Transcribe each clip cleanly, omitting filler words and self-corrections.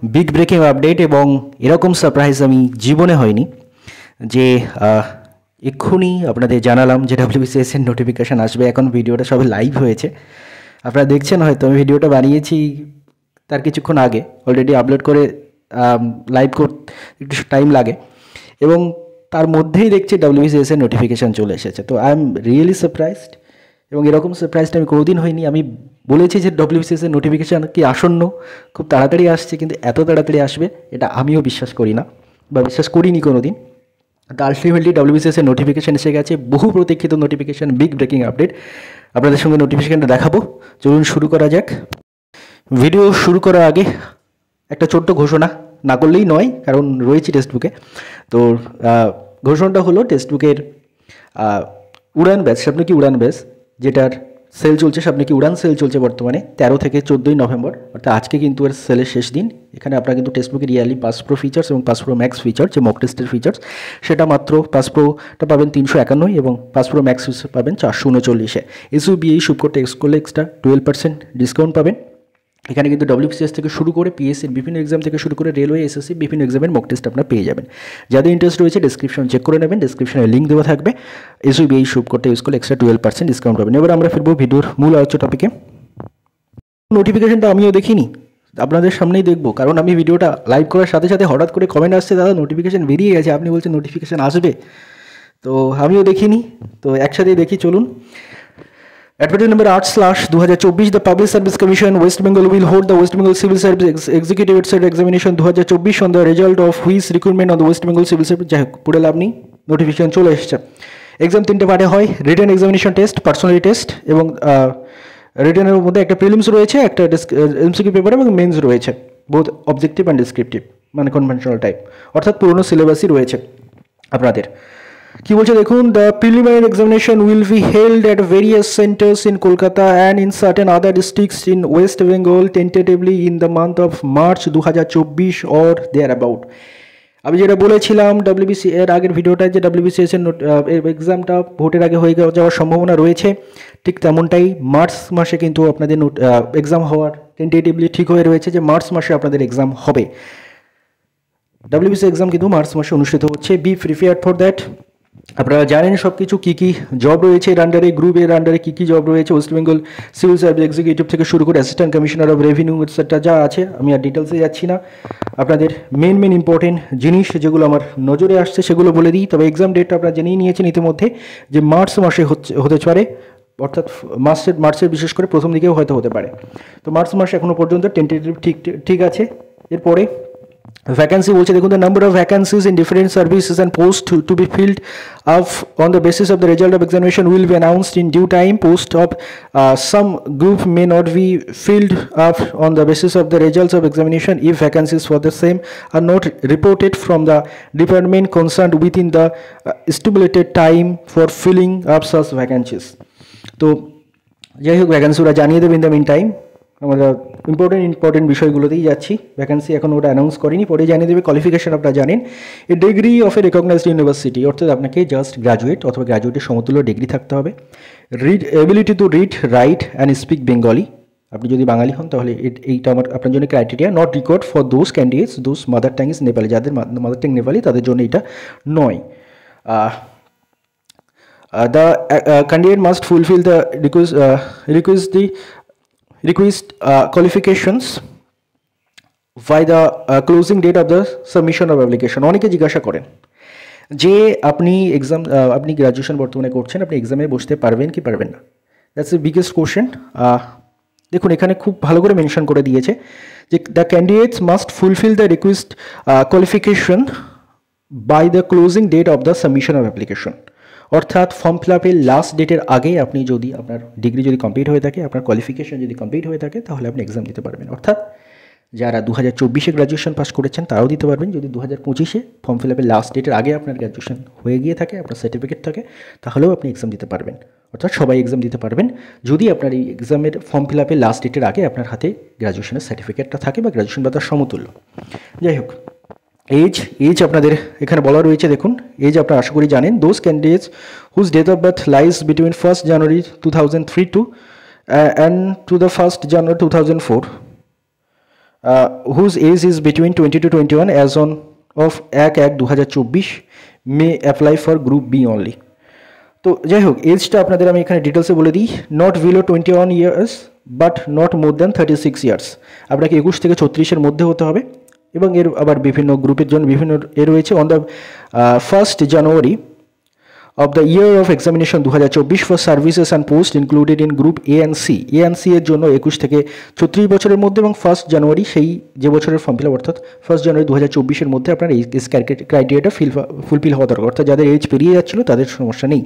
Big breaking update এবং এরকম surprise আমি জীবনে হয়নি যে এক্ষুনি আপনাদের জানালাম যে WBCS এর নোটিফিকেশান আসবে। এখন ভিডিওটা সবে লাইভ হয়েছে, আপনারা দেখছেন হয়তো। আমি ভিডিওটা বানিয়েছি তার কিছুক্ষণ আগে, অলরেডি আপলোড করে লাইভ করতে একটু টাইম লাগে এবং তার মধ্যেই দেখছি WBCS এর নোটিফিকেশান চলে এসেছে। তো আই এম রিয়েলি সারপ্রাইজড এবং এরকম সারপ্রাইজটা আমি কোনোদিন হয়নি। আমি বলেছি যে WBCS এর নোটিফিকেশান কি আসন্ন, খুব তাড়াতাড়ি আসছে, কিন্তু এত তাড়াতাড়ি আসবে এটা আমিও বিশ্বাস করি না বা বিশ্বাস করিনি কোনো দিন। তো আলটিমেটলি WBCS এর নোটিফিকেশান এসে গেছে, বহু প্রতীক্ষিত নোটিফিকেশান, বিগ ব্রেকিং আপডেট। আপনাদের সঙ্গে নোটিফিকেশানটা দেখাবো, চলুন শুরু করা যাক। ভিডিও শুরু করার আগে একটা ছোট্ট ঘোষণা না করলেই নয়, কারণ রয়েছে টেক্সট বুকে। তো ঘোষণাটা হলো টেক্সট বুকের উড়ান ব্যাচ, স্বপ্নকি উড়ান ব্যাচ, যেটার সেল চলছে, স্বপ্নকি উড়ান সেল চলছে বর্তমানে 13 থেকে 14 নভেম্বর, অর্থাৎ আজকে কিন্তু এর সেলের শেষ দিন। এখানে আপনারা কিন্তু টেক্সট বুকের ইয়ারলি পাস প্রো ফিচার্স এবং পাস প্রো ম্যাক্স ফিচার, যে মক টেস্টের ফিচার্স, সেটা মাত্র পাস প্রোটা পাবেন 351 এবং পাস প্রো ম্যাক্স পাবেন 439-এ। এসইউবিএই শুভ করতে এক্স করলে এক্সট্রা 12% ডিসকাউন্ট পাবেন। এখানে কিন্তু WBCS থেকে শুরু করে পিএসসির বিভিন্ন এক্সাম থেকে শুরু করে রেলওয়ে, এসএসসি বিভিন্ন এক্সামের মক টেস্ট আপনারা পেয়ে যাবেন। যাদের ইন্টারেস্ট রয়েছে ডেসক্রিপশন চেক করে নেবেন, ডেসক্রিপশনে লিঙ্ক দেওয়া থাকবে। এসইউবিএই শুভ করতে ইউজ করলে এক্সট্রা 12% ডিসকাউন্ট পাবেন। এবার আমরা ফিরবো ভিডিওর মূল আলোচ্য টপিকে। নোটিফিকেশনটা আমিও দেখিনি, আপনাদের সামনেই দেখবো, কারণ আমি ভিডিওটা লাইভ করার সাথে সাথে হঠাৎ করে কমেন্ট আসছে, দাদা নোটিফিকেশান বেরিয়ে গেছে, আপনি বলছেন নোটিফিকেশান আসবে। তো আমিও দেখিনি, তো একসাথেই দেখি চলুন। Advertisement number 8/2024, the Public Service Commission West Bengal will hold the West Bengal Civil Service Executive Examination 2024 on the result of which recruitment on the West Bengal Civil Service। যাই হোক, পুরো লাভ নেই, নোটিফিকেশন চলে এসেছে। এক্সাম 3টে পার্টে হয়, written examination test, personality test এবং রিটেনের মধ্যে একটা প্রিলিমস রয়েছে, একটা MCQ পেপার এবং মেন্স রয়েছে, বোথ অবজেক্টিভ অ্যান্ড ডিসক্রিপটিভ, মানে কনভেনশনাল টাইপ, অর্থাৎ পুরনো সিলেবাসই রয়েছে আপনাদের। কি বলছে দেখুন, the preliminary examination will be held at various centres in Kolkata and in certain other districts in West Bengal tentatively in the month of March 2024 or there about. আমি যেটা বলেছিলাম WBC এর আগের ভিডিওটায়, যে WBCS এর এক্সামটা ভোটের আগে হয়ে যাওয়ার সম্ভাবনা রয়েছে, ঠিক তেমনটাই মার্চ মাসে কিন্তু আপনাদের এক্সাম হওয়ার টেন্টেটিভলি ঠিক হয়ে রয়েছে, যে মার্চ মাসে আপনাদের এক্সাম হবে। WBC এক্সাম কিন্তু মার্চ মাসে অনুষ্ঠিত হচ্ছে। Be prepared for that. আপনারা জানেন সব কিছু, কী কী জব রয়েছে এর আন্ডারে, গ্রুপের আন্ডারে কী কী জব রয়েছে, West Bengal civil service executive থেকে শুরু করে assistant commissioner of revenue etcetera যা আছে, আমি আর ডিটেলসে যাচ্ছি না। আপনাদের মেন ইম্পর্টেন্ট জিনিস যেগুলো আমার নজরে আসছে সেগুলো বলে দিই। তবে এক্সাম ডেটটা আপনারা জেনেই নিয়েছেন ইতিমধ্যে, যে মার্চ মাসে হতে পারে, অর্থাৎ মার্চের বিশেষ করে প্রথম দিকেও হয়তো হতে পারে। তো মার্চ মাসে এখনও পর্যন্ত টেন্টেটিভ ঠিক আছে। এরপরে ভ্যাকেন্সি বলছে দেখুন, the number of vacancies in different services and post to be filled up on the basis of the result of examination will be announced in due time. Post of some group may not be filled up on the basis of the results of examination if vacancies for the same are not reported from the department concerned within the stipulated time for filling up such vacancies. তো যাই হোক, vacancy ওরা জানিয়ে দেবে in the mean time. আমরা important বিষয়গুলোতেই যাচ্ছি। Vacancy এখন ওটা অ্যানাউন্স করেনি, পরে জানিয়ে দেবে। কোয়ালিফিকেশন আপনারা জানেন, a degree of a recognised university, অর্থাৎ আপনাকে জাস্ট গ্র্যাজুয়েট অথবা গ্র্যাজুয়েটের সমতুল্য ডিগ্রি থাকতে হবে। Ability to read, write and speak Bengali, আপনি যদি বাঙালি হন তাহলে এইটা আপনার জন্য criteria. Not required for those candidates those mother tongue is Nepali, যাদের মাদার ট্যাং নেপালি তাদের জন্য এটা নয়। The candidate must fulfill the requisite qualifications by the closing date of the submission of application. অনেকে জিজ্ঞাসা করেন যে আপনি গ্র্যাজুয়েশন বর্তমানে করছেন, আপনি এক্সামে বসতে পারবেন কি পারবেন না। That's the biggest question. দেখুন এখানে খুব ভালো করে মেনশন করে দিয়েছে যে the candidates must fulfil the request qualification by the closing date of the submission of application. অর্থাৎ ফর্ম ফিল আপের লাস্ট ডেটের আগে আপনি যদি আপনার ডিগ্রি যদি কমপ্লিট হয়ে থাকে, আপনার কোয়ালিফিকেশন যদি কমপ্লিট হয়ে থাকে, তাহলে আপনি এক্সাম দিতে পারবেন। অর্থাৎ যারা 2024-এ গ্র্যাজুয়েশন পাস করেছেন তারাও দিতে পারবেন। যদি 2025-এ ফর্ম ফিল আপের লাস্ট ডেটের আগে আপনার গ্র্যাজুয়েশন হয়ে গিয়ে থাকে, আপনার সার্টিফিকেট থাকে, তাহলেও আপনি এক্সাম দিতে পারবেন। অর্থাৎ সবাই এক্সাম দিতে পারবেন যদি আপনার এই এক্সামের ফর্ম ফিল আপের লাস্ট ডেটের আগে আপনার হাতে গ্র্যাজুয়েশনের সার্টিফিকেটটা থাকে বা গ্র্যাজুয়েশন বা তার সমতুল্য। যাই হোক, এজ আপনাদের এখানে বলা রয়েছে, দেখুন এজ আপনারা আশা করি জানেন। Those candidates whose date of birth lies between 1st January 2003 and to the 1st January 2004 whose age is between 20 to 21 as on of 1/1/2024 may apply for group B only. তো যাই হোক, এজটা আপনাদের আমি এখানে ডিটেলসে বলে দিই। Not below 21 years but not more than 36 years. আপনাকে 21 থেকে 36-এর মধ্যে হতে হবে। এবং এর আবার বিভিন্ন গ্রুপের জন্য বিভিন্ন রয়েছে। On the 1st January of the year of examination 2024 for services and post included in group A and C এর জন্য 21 থেকে 36 বছরের মধ্যে এবং 1st জানুয়ারি সেই যে বছরের ফর্ম ফিল আপ অর্থাৎ 1st জানুয়ারি 2024-এর মধ্যে আপনার এই ক্রাইটেরিয়াটা ফুলফিল হওয়া দরকার। অর্থাৎ যাদের এজ পেরিয়ে যাচ্ছিল তাদের সমস্যা নেই।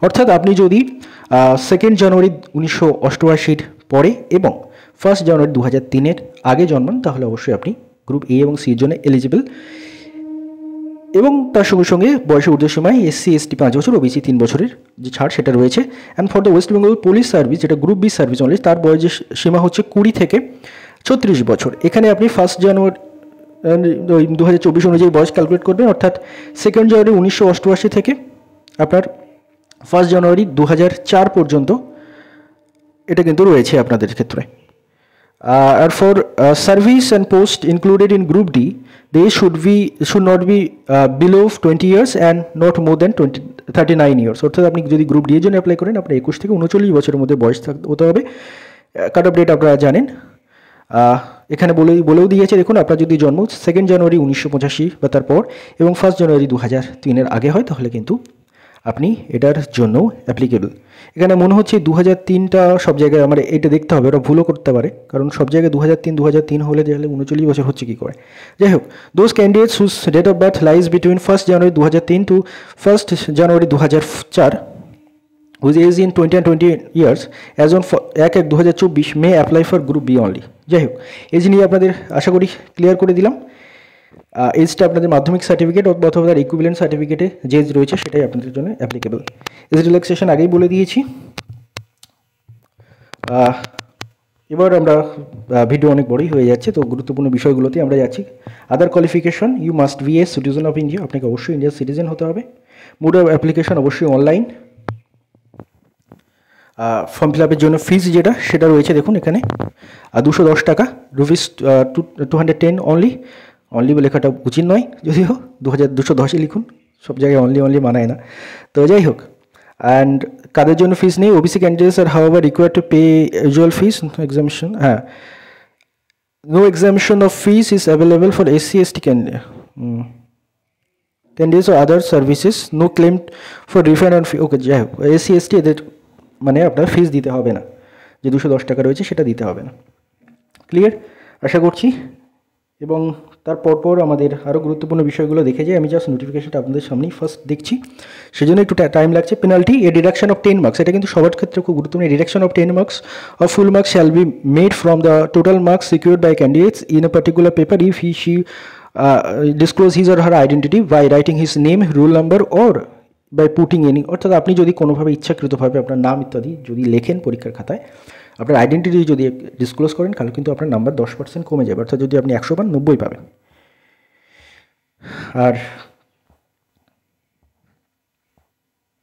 অর্থাৎ আপনি যদি 2nd জানুয়ারি 1988 পরে এবং 1st জানুয়ারি 2003-এর আগে জন্মান তাহলে অবশ্যই আপনি গ্রুপ এ এবং সির জন্য এলিজিবল। এবং তার সঙ্গে সঙ্গে বয়সের ঊর্ধ্বসীমায় SC ST 5 বছর, OBC 3 বছরের যে ছাড় সেটা রয়েছে। And for the West Bengal police service, যেটা গ্রুপ বি সার্ভিস অনলি, তার বয়সের সীমা হচ্ছে 20 থেকে 36 বছর। এখানে আপনি 1st জানুয়ারি 2024 অনুযায়ী বয়স ক্যালকুলেট করবেন, অর্থাৎ 2nd জানুয়ারি 1988 থেকে আপনার 1st জানুয়ারি 2004 পর্যন্ত এটা কিন্তু রয়েছে আপনাদের ক্ষেত্রে। আর for service and post included in group D, they should not be below 20 years and not more than 39 years। অর্থাৎ আপনি যদি গ্রুপ ডি এর জন্য অ্যাপ্লাই করেন আপনার 21 থেকে 39 বছরের মধ্যে বয়স হতে হবে। কাট অফ ডেট আপনারা জানেন, এখানে বলেও দিয়েছে। দেখুন, আপনার যদি জন্ম 2nd জানুয়ারি 1985 বা তারপর এবং 1st জানুয়ারি 2003-এর আগে হয় তাহলে কিন্তু আপনি এটার জন্য অ্যাপ্লিকেবল। এখানে মনে হচ্ছে 2003টা সব জায়গায় আমার এটা দেখতে হবে, ওরা ভুলও করতে পারে, কারণ সব জায়গায় 2003 হলে তাহলে 39 বছর হচ্ছে কী করে। যাই হোক, those candidates whose date of birth lies between 1st January 2003 to 1st January 2004 whose age in 20 and 20 years as on 1/1/2024 may apply for group B only. যাই হোক, এজ নিয়ে আপনাদের আশা করি ক্লিয়ার করে দিলাম। এজটা আপনাদের মাধ্যমিক সার্টিফিকেট অথবা তার ইকুইভ্যালেন্ট সার্টিফিকেটে যে এজ রয়েছে সেটাই আপনাদের জন্য অ্যাপ্লিকেবল। এজ রিল্যাক্সেশন আগেই বলে দিয়েছি। এবার আমরা ভিডিও অনেক বড়ই হয়ে যাচ্ছে, তো গুরুত্বপূর্ণ বিষয়গুলোতে আমরা যাচ্ছি। Other qualification, you must be a citizen of India, আপনাকে অবশ্যই ইন্ডিয়ার সিটিজেন হতে হবে। মোড অফ অ্যাপ্লিকেশন অবশ্যই অনলাইন। ফর্ম ফিল আপের জন্য ফিজ যেটা সেটা রয়েছে দেখুন এখানে 210 টাকা, রুপিস 210 অনলি লেখাটা উচিত নয়, যদিও 210 লিখুন, সব জায়গায় অনলি মানায় না। তো যাই হোক, অ্যান্ড কাদের জন্য ফিস নেই, OBC candidates are however required to pay usual fees, exemption, হ্যাঁ, no exemption of fees is available for SC ST candidates or other services, no claim for refund on fee। Okay, যাই হোক, SC ST এদের মানে আপনার ফিস দিতে হবে না, যে 210 টাকা রয়েছে সেটা দিতে হবে না। ক্লিয়ার আশা করছি। এবং তার পরপর আমাদের আরও গুরুত্বপূর্ণ বিষয়গুলো দেখে যাই। আমি জাস্ট নোটিফিকেশনটা আপনাদের সামনেই ফার্স্ট দেখছি, সেজন্য একটু টাইম লাগছে। Penalty, a deduction of 10 marks, এটা কিন্তু সবার ক্ষেত্রে খুব গুরুত্বপূর্ণ। Deduction of 10 marks of full marks shall be made from the total marks secured by candidates in a particular paper if she disclose his or her identity by writing his name, roll number or by putting any। অর্থাৎ আপনি যদি কোনোভাবে ইচ্ছাকৃতভাবে আপনার নাম ইত্যাদি যদি লেখেন পরীক্ষার খাতায়, আপনার আইডেন্টিটি যদি ডিসক্লোজ করেন, তাহলে কিন্তু আপনার নাম্বার 10% কমে যাবে। অর্থাৎ যদি আপনি 100 পান 90 পাবেন।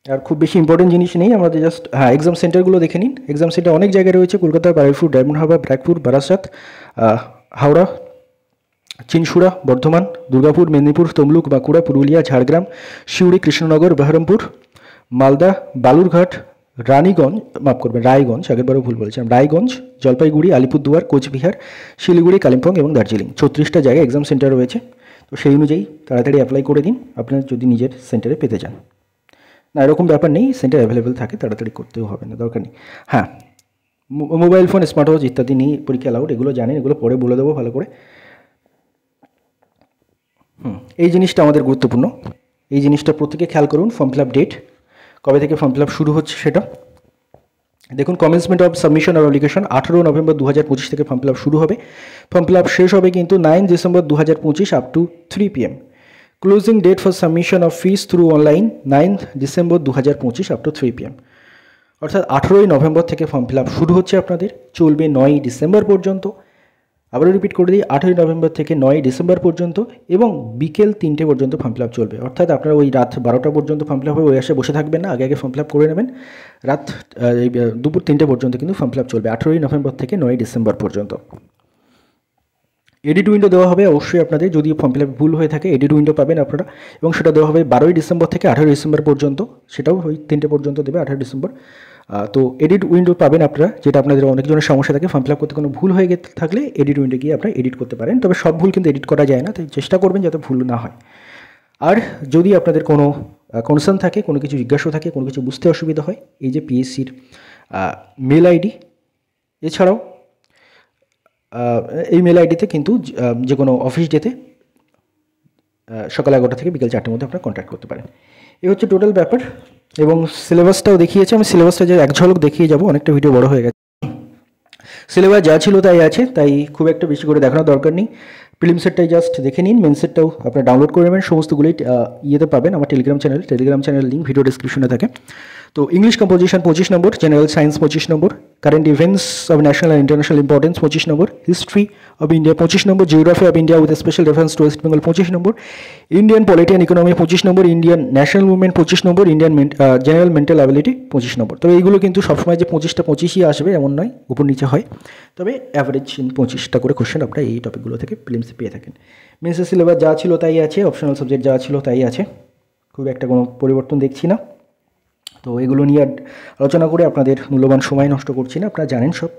আর খুব বেশি ইম্পর্টেন্ট জিনিস নেই, আমাদের জাস্ট এক্সাম সেন্টারগুলো দেখে নিন। এক্সাম সেন্টার অনেক জায়গায় রয়েছে, কলকাতা, বারুইপুর, ডায়মন্ড হারবার, ব্র্যাকপুর, বারাসাত, হাওড়া, চিনসুড়া, বর্ধমান, দুর্গাপুর, মেদিনীপুর, তমলুক, বাঁকুড়া, পুরুলিয়া, ঝাড়গ্রাম, সিউড়ি, কৃষ্ণনগর, বহরমপুর, মালদা, বালুরঘাট, রায়গঞ্জ, আগেরবারও ভুল বলেছিলাম, রায়গঞ্জ, জলপাইগুড়ি, আলিপুরদুয়ার, কোচবিহার, শিলিগুড়ি, কালিম্পং এবং দার্জিলিং, 34টা জায়গায় এক্সাম সেন্টার রয়েছে। তো সেই অনুযায়ী তাড়াতাড়ি অ্যাপ্লাই করে দিন আপনার যদি নিজের সেন্টারে পেতে চান। না, এরকম ব্যাপার নেই, সেন্টার অ্যাভেলেবেল থাকে, তাড়াতাড়ি করতেও হবে না, দরকার নেই। হ্যাঁ, মোবাইল ফোন, স্মার্ট ওয়াচ ইত্যাদি নিয়ে পরীক্ষা অ্যালাউড, এগুলো জানেন, এগুলো পরে বলে দেবো ভালো করে। এই জিনিসটা আমাদের গুরুত্বপূর্ণ, এই জিনিসটা প্রত্যেকে খেয়াল করুন। ফর্ম ফিল আপ ডেট কবে থেকে ফর্ম ফিল আপ শুরু হচ্ছে সেটা দেখুন। Commencement of submission of application 18 November 2025 থেকে ফর্ম ফিল আপ শুরু হবে। ফর্ম ফিল আপ শেষ হবে কিন্তু 9 December 2025 up to 3 PM। Closing date for submission of fees through online 9 December 2025 up to 3 PM। অর্থাৎ 18 নভেম্বর থেকে ফর্ম ফিল আপ শুরু হচ্ছে আপনাদের, চলবে 9 ডিসেম্বর পর্যন্ত। আবারও রিপিট করে দিই, 18 নভেম্বর থেকে 9 ডিসেম্বর পর্যন্ত এবং বিকেল 3টে পর্যন্ত ফর্ম ফিল আপ চলবে। অর্থাৎ আপনারা ওই রাত 12টা পর্যন্ত ফর্ম ফিল আপ হবে, ওই আসে বসে থাকবেন না, আগে ফর্ম ফিল আপ করে নেবেন। রাত দুপুর 3টে পর্যন্ত কিন্তু ফর্ম ফিল আপ চলবে, 18 নভেম্বর থেকে 9 ডিসেম্বর পর্যন্ত। এডিট উইন্ডো দেওয়া হবে অবশ্যই আপনাদের, যদি ফর্ম ফিল আপ ভুল হয়ে থাকে এডিট উইন্ডো পাবেন আপনারা, এবং সেটা দেওয়া হবে 12ই ডিসেম্বর থেকে 18ই ডিসেম্বর পর্যন্ত, সেটাও ওই 3টে পর্যন্ত দেবে 18 ডিসেম্বর। তো এডিট উইন্ডো পাবেন আপনারা, যেটা আপনাদের অনেকজনের সমস্যা থাকে ফর্ম ফিল আপ করতে কোনো ভুল হয়ে থাকলে এডিট উইন্ডো গিয়ে আপনারা এডিট করতে পারেন, তবে সব ভুল কিন্তু এডিট করা যায় না, তাই চেষ্টা করবেন যাতে ভুল না হয়। আর যদি আপনাদের কোনো কনসার্ন থাকে, কোনো কিছু জিজ্ঞাসা থাকে, কোনো কিছু বুঝতে অসুবিধা হয়, এই যে পিএসসির মেল আইডি, এছাড়াও এই মেল আইডিতে কিন্তু যে কোনো অফিস ডেতে সকাল 11টা থেকে বিকেল 4টের মধ্যে আপনারা কন্ট্যাক্ট করতে পারেন। এই হচ্ছে টোটাল ব্যাপার, এবং সিলেবাসটাও দেখিয়েছি আমি, সিলেবাসটা যে এক ঝলক দেখিয়ে যাব, অনেকটা ভিডিও বড় হয়ে গেছে। সিলেবাস যা ছিল তাই আছে, তাই খুব একটা বেশি করে দেখানোর দরকার নেই। প্রিলিমসেরটাই জাস্ট দেখে নিন, মেন্সেরটাও আপনারা ডাউনলোড করে নেবেন, সমস্তগুলোই ইয়েতে পাবেন আমার টেলিগ্রাম চ্যানেল লিঙ্ক ভিডিও ডিসক্রিপশনে থাকে। তো English composition 25 number, general science 25 number, current events of national and international importance 25 number, history of India 25 number, geography of India with special reference to West Bengal 25 number, Indian polity and economy 25 number, Indian national movement 25 number, Indian general mental ability 25 নম্বর। তবে এইগুলো কিন্তু সবসময় যে 25ই আসবে এমন নয়, উপর নিচে হয়, তবে অ্যাভারেজ 25টা করে কোশ্চেন আপনারা এই টপিকগুলো থেকে প্রিলিমসে পেয়ে থাকেন। মেন্সের সিলেবাস যা ছিল তাই আছে, অপশনাল সাবজেক্ট যা ছিল তাই আছে, খুব একটা কোনো পরিবর্তন দেখছি না। তো এগুলো নিয়ে আলোচনা করে আপনাদের মূল্যবান সময় নষ্ট করছি না, আপনারা জানেন সব।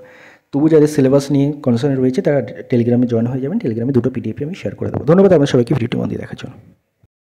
তবু যাদের সিলেবাস নিয়ে কনসার্ন রয়েছে তারা টেলিগ্রামে জয়েন হয়ে যাবেন, টেলিগ্রামে 2টো পিডিএফ আমি শেয়ার করে দেবো। ধন্যবাদ আপনার সবাইকে ভিডিওটি মন দিয়ে দেখার জন্য।